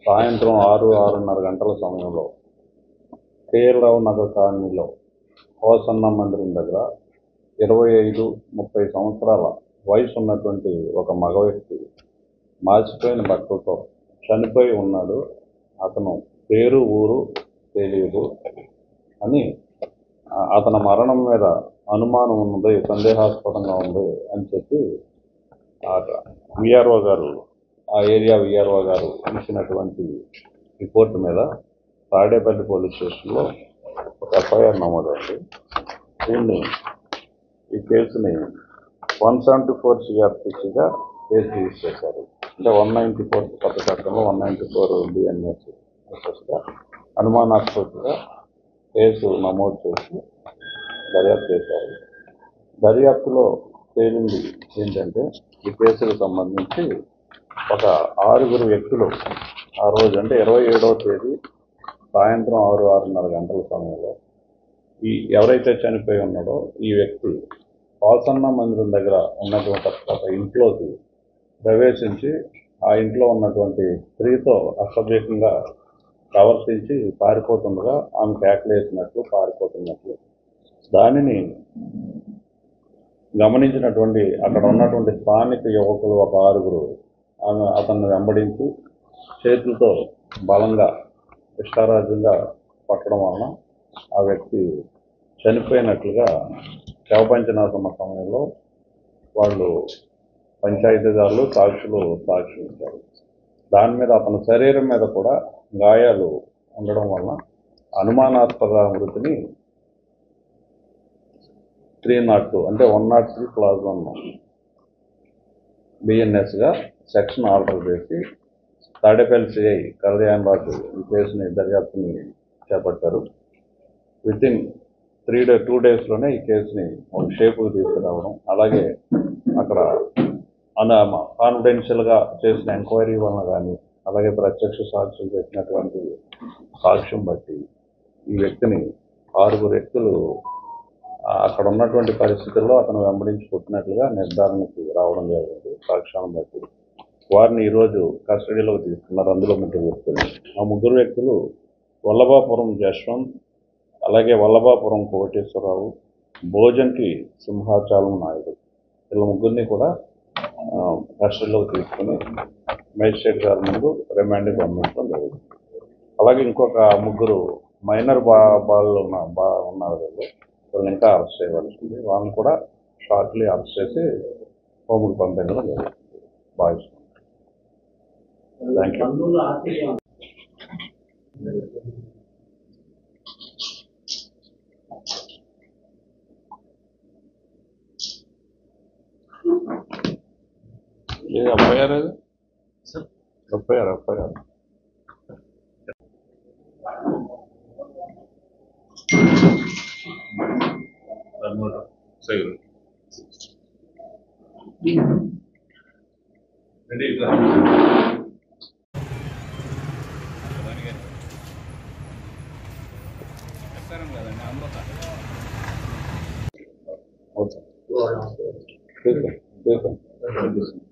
సాయంత్రం 6-6:30 గంటల సమయంలో కేఎల్ రావు నగర్ కాలనీలో హోసన్న మందిరం దగ్గర 25-30 సంవత్సరాల వయసు ఉన్నటువంటి ఒక మగ వ్యక్తి మాసిపోయిన బట్టలతో చనిపోయి ఉన్నాడు. అతను పేరు ఊరు తెలియదు అని, అతని మరణం మీద అనుమానం ఉన్నది, సందేహాస్పదంగా ఉంది అని చెప్పి విఆర్ఓ గారు, ఆ ఏరియా విఆర్ఓ గారు ఇచ్చినటువంటి రిపోర్టు మీద తాడేపల్లి పోలీస్ స్టేషన్లో ఒక ఎఫ్ఐఆర్ నమోదైంది. ఈ కేసుని 174 CRPCగా కేసు రిజిస్టర్ చేశారు. అంటే 194 కొత్త చట్టంలో 194 BNSగా అనుమానాస్పదంగా కేసు నమోదు చేసి దర్యాప్తు చేశారు. దర్యాప్తులో తేలింది ఏంటంటే, ఈ కేసుకు సంబంధించి ఒక 6 వ్యక్తులు ఆ రోజు అంటే 27వ తేదీ సాయంత్రం 6-6:30 గంటల సమయంలో ఎవరైతే చనిపోయి ఉన్నాడో ఈ వ్యక్తి హోసన్న మందిరం దగ్గర ఉన్నటువంటి ఒక ఇంట్లోకి ప్రవేశించి ఆ ఇంట్లో ఉన్నటువంటి స్త్రీతో అసభ్యకంగా ప్రవర్తించి పారిపోతుండగా ఆమె కేకలేసినట్లు పారిపోతున్నట్లు దానిని గమనించినటువంటి అక్కడ ఉన్నటువంటి స్థానిక యువకులు ఒక 6 అతన్ని వెంబడించి చేతులతో బలంగా ఇష్టారాజ్యంగా పట్టడం వలన ఆ వ్యక్తి చనిపోయినట్లుగా శవ పంచనామా సమయంలో వాళ్ళు పంచాయతీదారులు సాక్షులు సాక్షించారు. దాని మీద అతని శరీరం మీద కూడా గాయాలు ఉండడం వలన అనుమానాస్పద మృతిని 302 అంటే 103 క్లాజ్ 1 BNSగా సెక్షన్ ఆర్డర్ చేసి తాడేపల్లి సిఐ కళ్యాణ్ రాజు ఈ కేసుని దర్యాప్తుని చేపట్టారు. వితిన్ 2 డేస్లోనే ఈ కేసుని ఒక షేపుకు తీసుకురావడం, అలాగే అక్కడ కాన్ఫిడెన్షియల్గా చేసిన ఎంక్వైరీ వలన కానీ, అలాగే ప్రత్యక్ష సాక్షులు చేసినటువంటి సాక్ష్యం బట్టి ఈ వ్యక్తిని 6 వ్యక్తులు అక్కడ ఉన్నటువంటి పరిస్థితుల్లో అతను వెంబడించి పుట్టినట్లుగా నిర్ధారణకి రావడం జరిగింది. సాక్ష్యాలను బట్టి వారిని ఈరోజు కస్టడీలోకి తీసుకున్నారు. అందులో 3 వ్యక్తులు. ఆ 3 వ్యక్తులు వల్లభాపురం జశ్వంత్, అలాగే వల్లభాపురం కోటేశ్వరరావు, భోజంకి సింహాచలం నాయుడు, వీళ్ళ 3 కూడా కస్టడీలోకి తీసుకుని మేజిస్ట్రేట్ గారి ముందు రిమాండ్కి పంపించడం జరిగింది. అలాగే ఇంకొక 3 మైనర్ బాలు ఉన్నారు. వీళ్ళని ఇంకా అరెస్ట్ చేయవలసింది. వాళ్ళని కూడా షార్ట్లీ అరెస్ట్ చేసి హోముకు పంపించడం జరుగుతుంది. బాయ్స్. Thank you. ये एफआईआर है सर, एफआईआर सही रेडी ठीक है